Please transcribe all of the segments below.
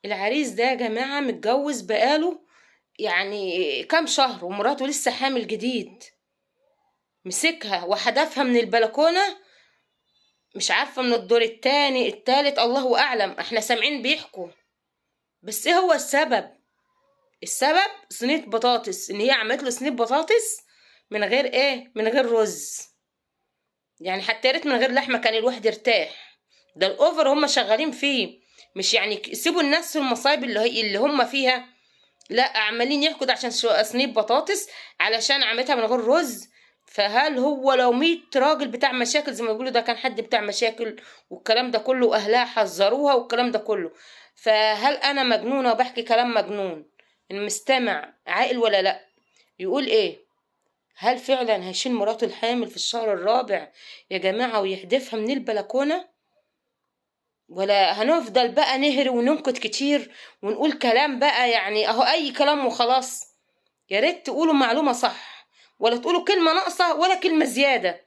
العريس ده يا جماعة متجوز بقاله يعني كام شهر، ومراته لسه حامل جديد. مسكها وحدفها من البلكونة، مش عارفة من الدور التاني التالت، الله أعلم، احنا سامعين بيحكوا. بس ايه هو السبب؟ السبب صينية بطاطس، ان هي عملت له صينية بطاطس من غير ايه، من غير رز. يعني حتى يا ريت من غير لحمة كان الواحد يرتاح. ده الاوفر هم شغالين فيه. مش يعني سيبوا الناس في المصايب اللي هم فيها، لا عمالين يحكوا ده عشان صينية بطاطس، علشان عملتها من غير رز. فهل هو لو 100 راجل بتاع مشاكل زي ما بيقولوا، ده كان حد بتاع مشاكل والكلام ده كله، اهلها حذروها والكلام ده كله. فهل انا مجنونة وبحكي كلام مجنون؟ المستمع عاقل ولا لا؟ يقول ايه؟ هل فعلا هيشيل مراته الحامل في الشهر الرابع يا جماعة ويحدفها من البلكونة؟ ولا هنفضل بقى نهري وننكت كتير ونقول كلام بقى يعني اهو اي كلام وخلاص؟ يا ريت تقولوا معلومة صح، ولا تقولوا كلمة ناقصة ولا كلمة زيادة.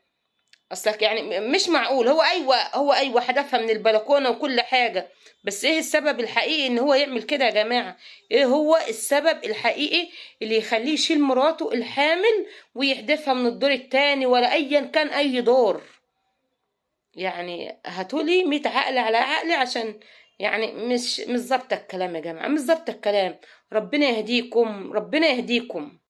اصلك يعني مش معقول. هو ايوه حدفها من البلكونة وكل حاجة، بس ايه السبب الحقيقي ان هو يعمل كده يا جماعة؟ ايه هو السبب الحقيقي اللي يخليه يشيل مراته الحامل ويحدفها من الدور التاني ولا ايا كان اي دور؟ يعني هاتولي 100 عقل على عقلي، عشان يعني مش ظابطه الكلام يا جماعة، مش ظابطه الكلام. ربنا يهديكم، ربنا يهديكم.